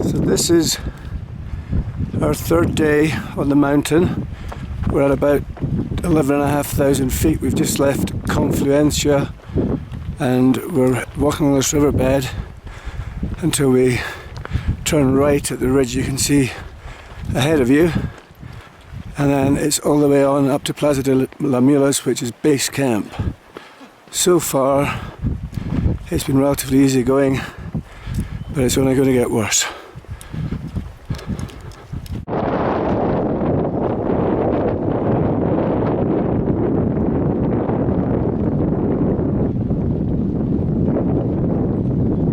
So this is our third day on the mountain. We're at about 11,500 feet. We've just left Confluencia and we're walking on this riverbed until we turn right at the ridge you can see ahead of you, and then it's all the way on up to Plaza de las Mulas, which is base camp. So far it's been relatively easy going, but it's only going to get worse.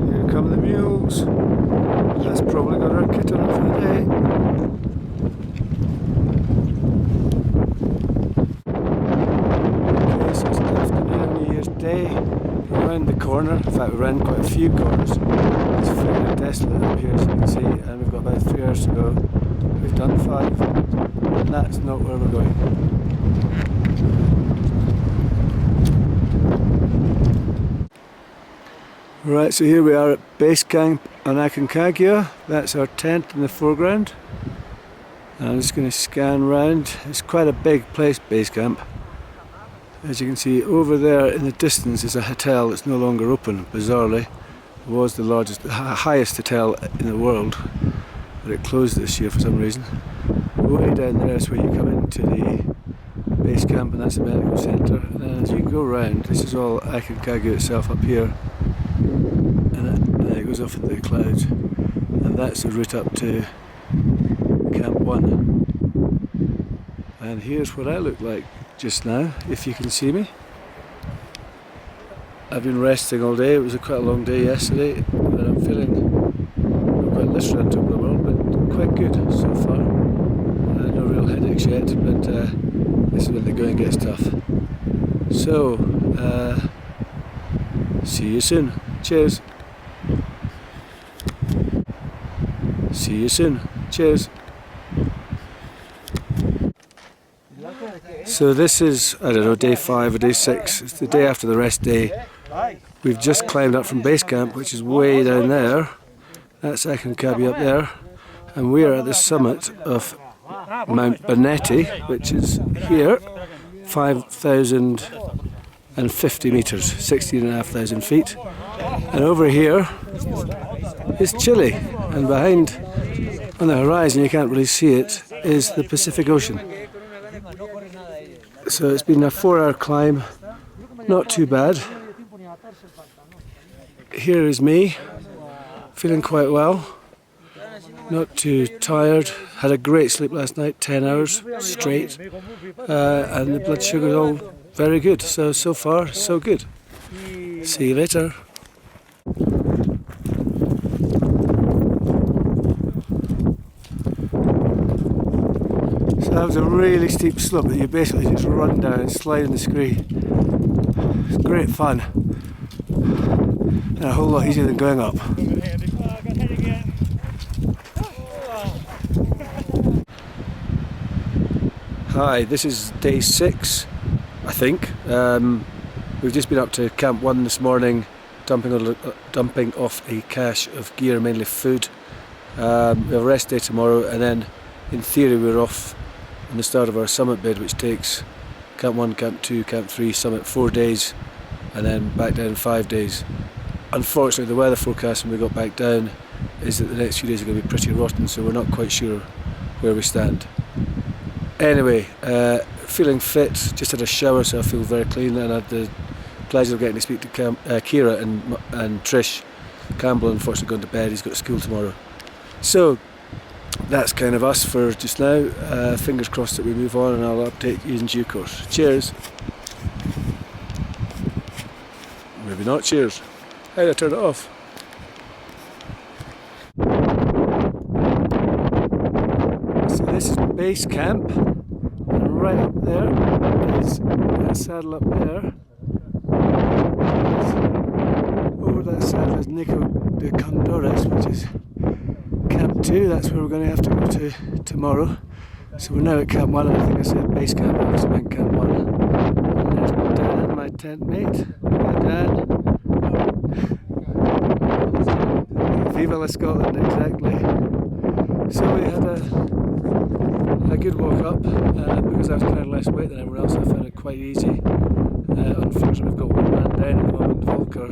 Here come the mules. That's probably got our kit on for the day. Okay, so it's afternoon, New Year's Day. Around the corner, in fact we ran quite a few corners. It's fairly desolate up here as you can see, and we've got about 3 hours to go. We've done 5, and that's not where we're going. Right, so here we are at base camp on Aconcagua. That's our tent in the foreground. And I'm just going to scan round. It's quite a big place, base camp. As you can see over there in the distance is a hotel that's no longer open, bizarrely. It was the highest hotel in the world, but it closed this year for some reason. Way down there is where you come into the base camp, and that's the medical centre. And then as you go round, this is all Aconcagua itself up here. And then it goes off into the clouds, and that's the route up to Camp 1. And here's what I look like just now, if you can see me. I've been resting all day. It was quite a long day yesterday, but I'm feeling not quite this round top of the world, but quite good so far. No real headaches yet, but this is when the going gets tough. So, see you soon. Cheers. See you soon. Cheers. So this is, I don't know, day 5 or day 6. It's the day after the rest day. We've just climbed up from base camp, which is way down there. That's Aconcagua up there. And we are at the summit of Mount Bonetti, which is here, 5,050 metres, 16,500 feet. And over here is Chile. And behind, on the horizon, you can't really see it, is the Pacific Ocean. So it's been a 4-hour climb, not too bad. Here is me, feeling quite well, not too tired. Had a great sleep last night, 10 hours straight, and the blood sugar is all very good. So far, so good. See you later. That was a really steep slope that you basically just run down and slide in the scree. It's great fun. And a whole lot easier than going up. Hi, this is day 6, I think. We've just been up to Camp 1 this morning, dumping off a cache of gear, mainly food. We have a rest day tomorrow, and then in theory we're off on the start of our summit bid, which takes Camp 1, Camp 2, Camp 3, summit 4 days, and then back down 5 days. Unfortunately, the weather forecast when we got back down is that the next few days are going to be pretty rotten, so we're not quite sure where we stand. Anyway, feeling fit, just had a shower, so I feel very clean, and I had the pleasure of getting to speak to Kira and Trish. Campbell unfortunately gone to bed, he's got school tomorrow. So that's kind of us for just now. Fingers crossed that we move on, and I'll update you in due course. Cheers. Maybe not cheers. How do I turn it off? So this is base camp, and right up there is that saddle up there. Over that saddle is Nico de Condores, which is Camp 2. That's where we're going to have to go to tomorrow. So we're now at Camp 1, and I think I said base camp, I also meant Camp 1. And there's Dan, my tent mate. Hi Dan. Viva Scotland, exactly. So we had a good walk up. Because I was carrying less weight than everyone else, I found it quite easy. Unfortunately, we've got one man down at the moment. Volker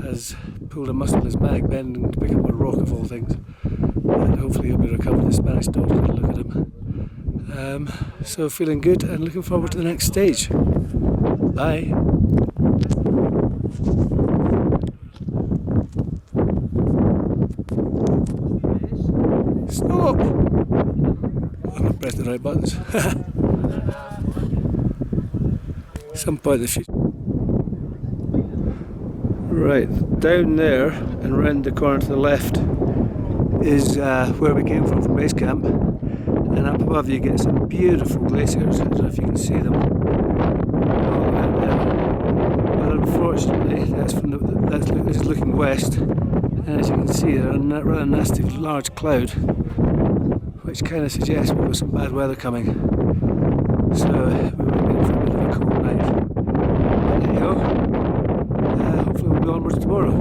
has pulled a muscle in his back, bending to pick up a rock of all things. And hopefully he'll be recovered. The Spanish doctor had a look at him. So feeling good and looking forward to the next stage. Bye. Stop! I'm not pressing the right buttons. Some point in the future. Right, down there and round the corner to the left is where we came from base camp, and up above you get some beautiful glaciers. I don't know if you can see them all the way up there. But unfortunately, this is looking west, and as you can see, there's a rather nasty large cloud, which kind of suggests we've got some bad weather coming. So we will be in for a bit of a cold night. But anyhow, hopefully we'll be onwards tomorrow.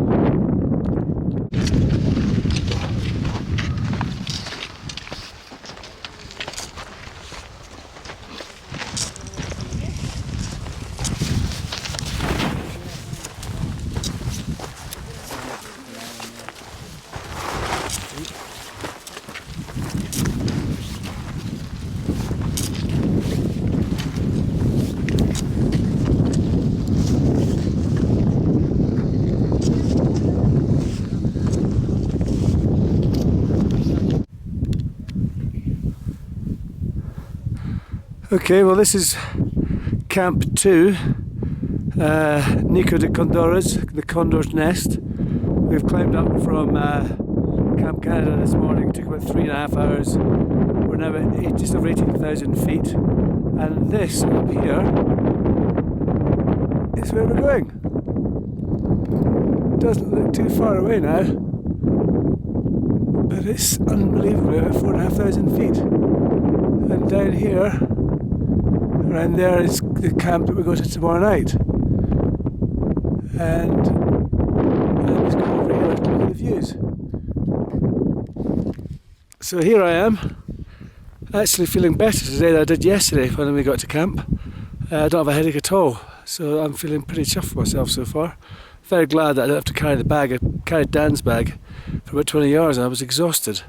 Okay, well this is Camp 2, Nico de Condores, the Condor's Nest. We've climbed up from Camp Canada this morning. It took about 3.5 hours. We're now at just over 18,000 feet, and this up here is where we're going. Doesn't look too far away now, but it's unbelievable, at 4,500 feet. And down here, around there is the camp that we go to tomorrow night. And I'm just going over here to look at the views. So here I am, actually feeling better today than I did yesterday when we got to camp. I don't have a headache at all, so I'm feeling pretty chuffed with myself so far. Very glad that I don't have to carry the bag. I carried Dan's bag for about 20 yards and I was exhausted.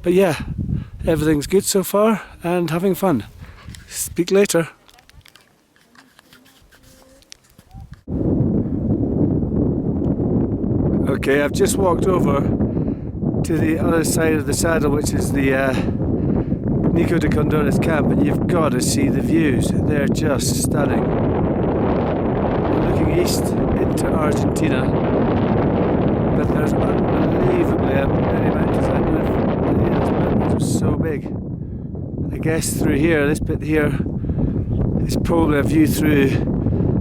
But yeah, everything's good so far and having fun. Speak later. Okay, I've just walked over to the other side of the saddle, which is the Nico de Condores camp, and you've got to see the views. They're just stunning. We're looking east into Argentina, but there's unbelievably many mountains. I don't know if those mountains are so big. I guess through here, this bit here, is probably a view through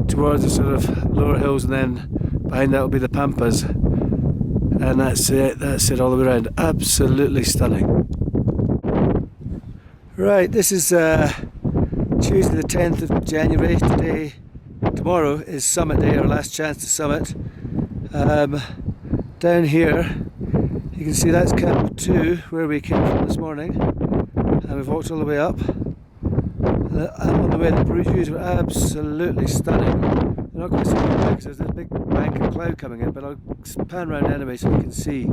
towards the sort of lower hills, and then behind that will be the Pampas. And that's it all the way around. Absolutely stunning. Right, this is Tuesday the 10th of January. Tomorrow is summit day, our last chance to summit. Down here, you can see that's Camp 2, where we came from this morning. And we've walked all the way up. And on the way, the views were absolutely stunning. They're not quite so good because there's this big bank of cloud coming in, but I'll pan around anyway so you can see,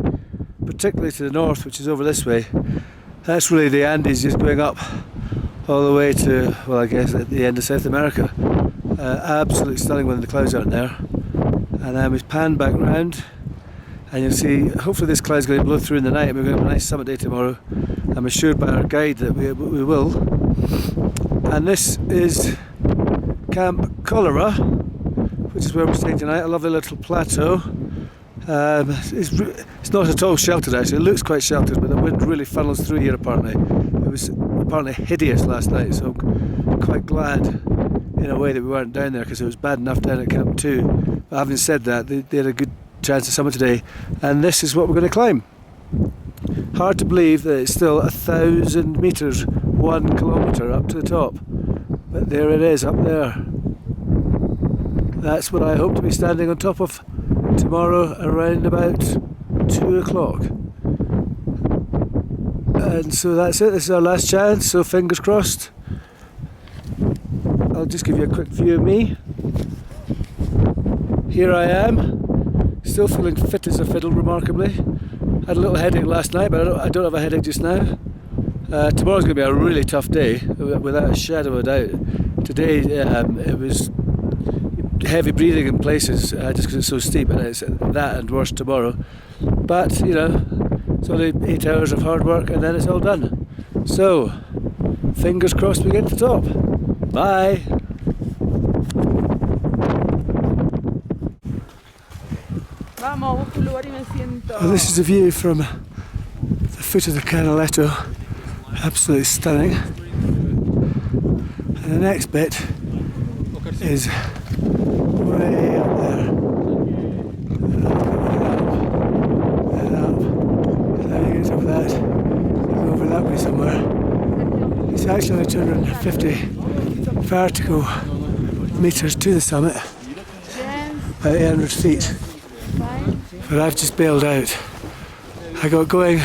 particularly to the north, which is over this way. That's really the Andes just going up all the way to, well, I guess at the end of South America. Absolutely stunning when the clouds aren't there. And then we pan back round, and you'll see, hopefully this cloud's going to blow through in the night, and we're going to have a nice summit day tomorrow. I'm assured by our guide that we will. And this is Camp Cholera, which is where we're staying tonight, a lovely little plateau. It's not at all sheltered actually, it looks quite sheltered, but the wind really funnels through here apparently. It was apparently hideous last night, so I'm quite glad in a way that we weren't down there, because it was bad enough down at Camp 2. But having said that, they had a good chance to summit today, and this is what we're going to climb. Hard to believe that it's still 1,000 metres, 1 kilometre up to the top, but there it is up there. That's what I hope to be standing on top of tomorrow around about 2 o'clock. And so that's it, this is our last chance, so fingers crossed. I'll just give you a quick view of me. Here I am, still feeling fit as a fiddle remarkably. Had a little headache last night, but I don't have a headache just now. Tomorrow's going to be a really tough day, without a shadow of a doubt. Today it was heavy breathing in places, just because it's so steep, and it's that and worse tomorrow. But, you know, it's only 8 hours of hard work and then it's all done. So, fingers crossed we get to the top. Bye! Well, this is the view from the foot of the Canaletto. Absolutely stunning. And the next bit is way up there. And up. And then you get over that. You go over that way somewhere. It's actually only 250 vertical metres to the summit. About 800 feet. But I've just bailed out. I got going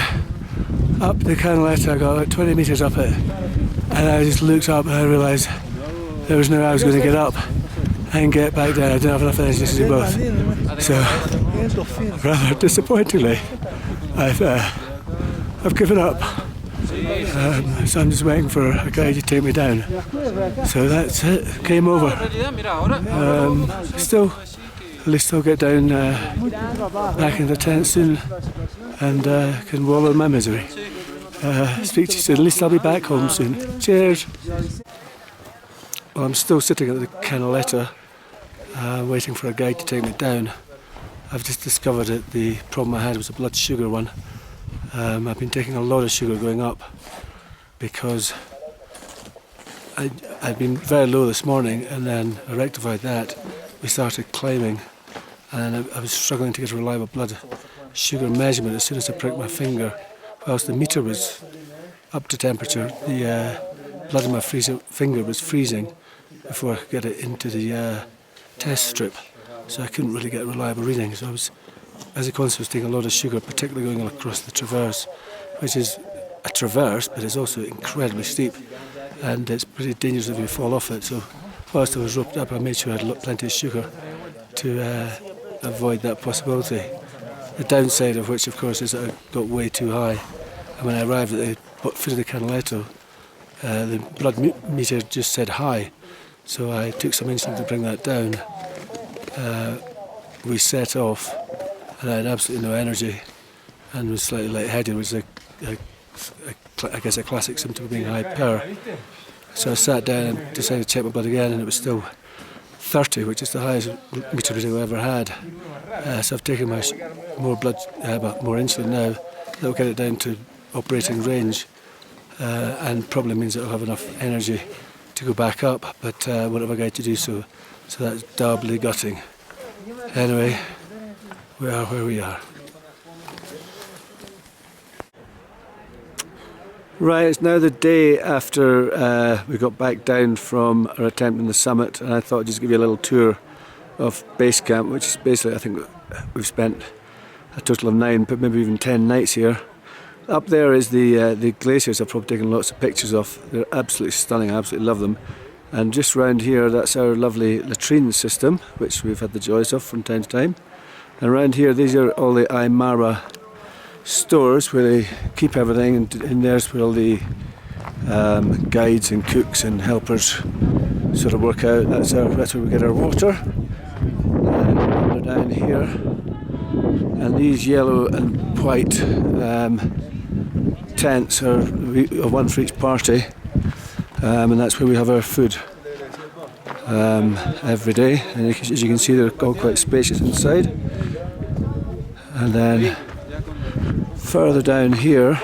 up the Canaletto, I got about 20 metres up it, and I just looked up and I realised there was no way I was going to get up and get back down. I didn't have enough energy to do both. So, rather disappointingly, I've given up. So I'm just waiting for a guy to take me down. So that's it, game over. Still, at least I'll get down back in the tent soon and can wallow in my misery. Speak to you soon. At least I'll be back home soon. Cheers! Well, I'm still sitting at the Canaletto, waiting for a guide to take me down. I've just discovered that the problem I had was a blood sugar one. I've been taking a lot of sugar going up because I'd been very low this morning, and then I rectified that. We started climbing, and I was struggling to get a reliable blood sugar measurement as soon as I pricked my finger. Whilst the meter was up to temperature, the blood in my finger was freezing before I could get it into the test strip. So I couldn't really get a reliable reading. So I was, as a consequence, taking a lot of sugar, particularly going across the traverse, which is a traverse, but it's also incredibly steep, and it's pretty dangerous if you fall off it. So whilst I was roped up, I made sure I had plenty of sugar to avoid that possibility. The downside of which, of course, is that I got way too high. And when I arrived at the foot of the Canaletto, the blood meter just said high. So I took some instinct to bring that down. We set off, and I had absolutely no energy and was slightly lightheaded, which is I guess a classic symptom of being hyper. So I sat down and decided to check my blood again, and it was still 30, which is the highest meter reading I've ever had. So I've taken my more insulin now. That'll get it down to operating range, and probably means that I'll have enough energy to go back up, but won't have a guide to do so. So that's doubly gutting. Anyway, we are where we are. Right, it's now the day after we got back down from our attempt on the summit, and I thought I'd just give you a little tour of base camp, which is basically, I think we've spent a total of 9, but maybe even 10 nights here. Up there is the glaciers I've probably taken lots of pictures of. They're absolutely stunning, I absolutely love them. And just round here, that's our lovely latrine system, which we've had the joys of from time to time. And around here, these are all the Aymara stores where they keep everything, and in there's where all the guides and cooks and helpers sort of work out. That's where we get our water. And we're down here, and these yellow and white tents are one for each party, and that's where we have our food every day. And as you can see, they're all quite spacious inside. And then further down here,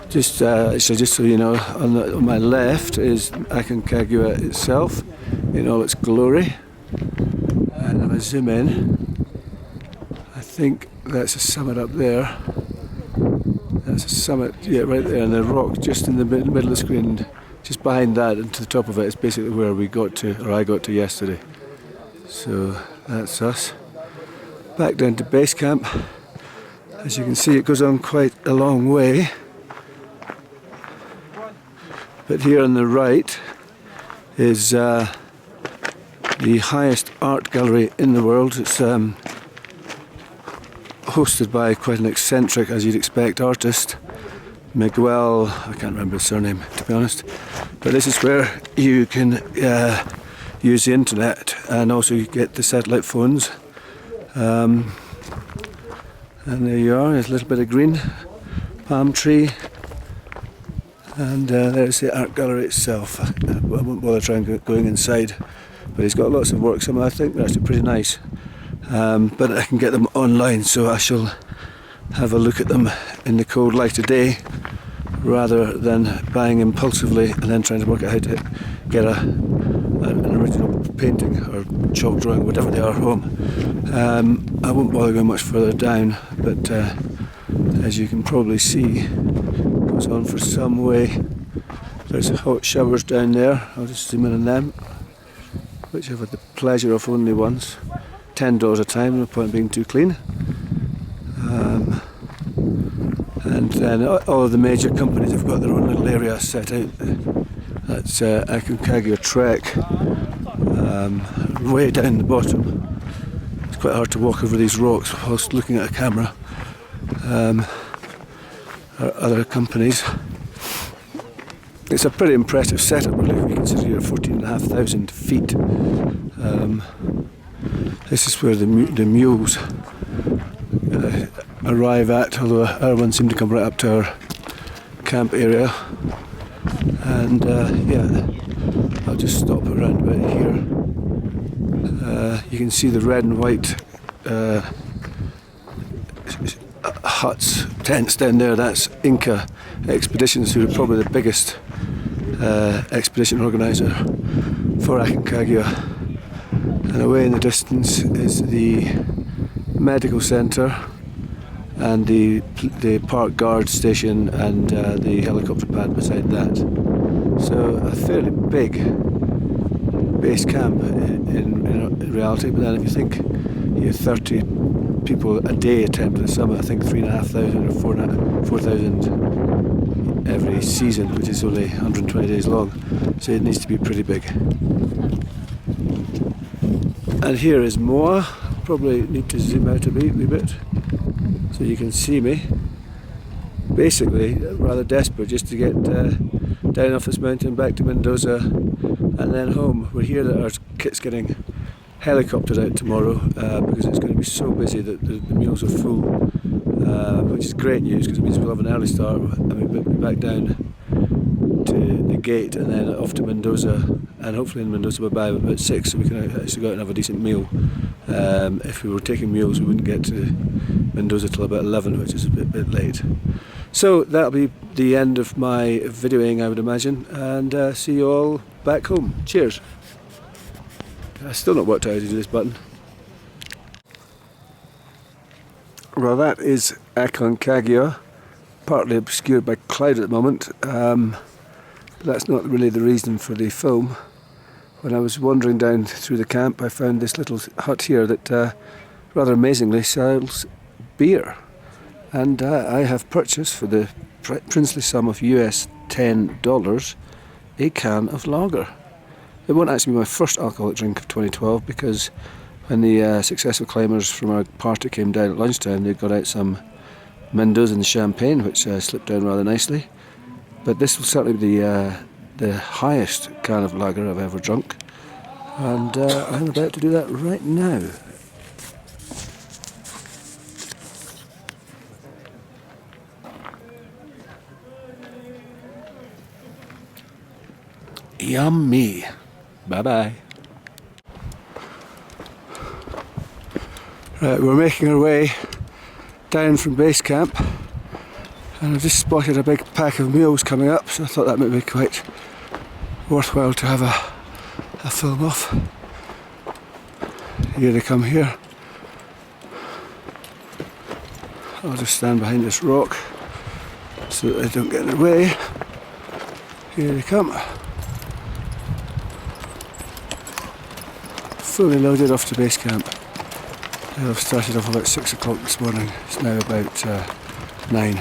just so you know, on my left is Aconcagua itself in all its glory. And if I zoom in, I think that's a summit up there. That's a summit, yeah, right there, and the rock just in the middle of the screen, just behind that and to the top of it is basically where we got to, or I got to yesterday. So that's us. Back down to base camp. As you can see, it goes on quite a long way. But here on the right is the highest art gallery in the world. It's hosted by quite an eccentric, as you'd expect, artist, Miguel, I can't remember his surname to be honest, but this is where you can use the internet and also get the satellite phones. And there you are, there's a little bit of green, palm tree, and there's the art gallery itself. I won't bother trying going inside, but he's got lots of work. Some I think they're actually pretty nice, but I can get them online, so I shall have a look at them in the cold light of day rather than buying impulsively and then trying to work out how to get an original painting or chalk drawing, whatever they are, home. I won't bother going much further down, but as you can probably see, it goes on for some way. There's hot showers down there. I'll just zoom in on them, which I've had the pleasure of only once. $10 a time, no point being too clean. And then all of the major companies have got their own little area set out. That's Aconcagua Trek, way down the bottom. It's quite hard to walk over these rocks whilst looking at a camera. Other companies. It's a pretty impressive setup, really, if you consider you're 14,500 feet. This is where the mules arrive at, although our one seemed to come right up to our camp area. And yeah, I'll just stop around about here. You can see the red and white huts, tents down there. That's Inca Expeditions, who are probably the biggest expedition organiser for Aconcagua. And away in the distance is the medical centre and the park guard station and the helicopter pad beside that. So a fairly big base camp in reality, but then if you think you have 30 people a day attempt the summit, I think 3,500 or 4,000 every season, which is only 120 days long, so it needs to be pretty big. And here is Moa. Probably need to zoom out a wee bit so you can see me. Basically, rather desperate just to get down off this mountain back to Mendoza and then home. We're here that our kit's getting helicoptered out tomorrow because it's going to be so busy that the mules are full, which is great news because it means we'll have an early start. I mean, we'll be back down to the gate and then off to Mendoza, and hopefully in Mendoza by about 6, so we can actually go out and have a decent meal. If we were taking mules, we wouldn't get to Mendoza till about 11, which is a bit late. So that'll be the end of my videoing, I would imagine, and see you all back home. Cheers. I still not worked out how to do this button. Well, that is Aconcagua, partly obscured by cloud at the moment. But that's not really the reason for the film. When I was wandering down through the camp, I found this little hut here that rather amazingly sells beer. And I have purchased for the princely sum of US $10 a can of lager. It won't actually be my first alcoholic drink of 2012 because when the successful climbers from our party came down at lunchtime, they got out some Mendoza champagne, which slipped down rather nicely. But this will certainly be the highest can of lager I've ever drunk, and I'm about to do that right now. Yummy. Bye bye. Right, we're making our way down from base camp, and I've just spotted a big pack of mules coming up, so I thought that might be quite worthwhile to have a film off. Here they come here. I'll just stand behind this rock so that they don't get in the way. Here they come. Fully loaded off to base camp. I've started off about 6 o'clock this morning. It's now about 9.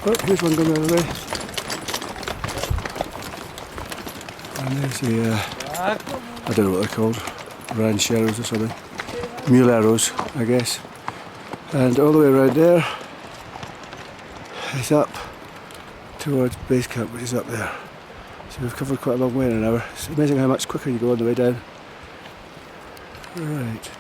Oh, here's one going the other way. And there's the, I don't know what they're called, rancheros or something. Muleros, I guess. And all the way around there is up towards base camp, which is up there. So we've covered quite a long way in an hour. It's amazing how much quicker you go on the way down. Right.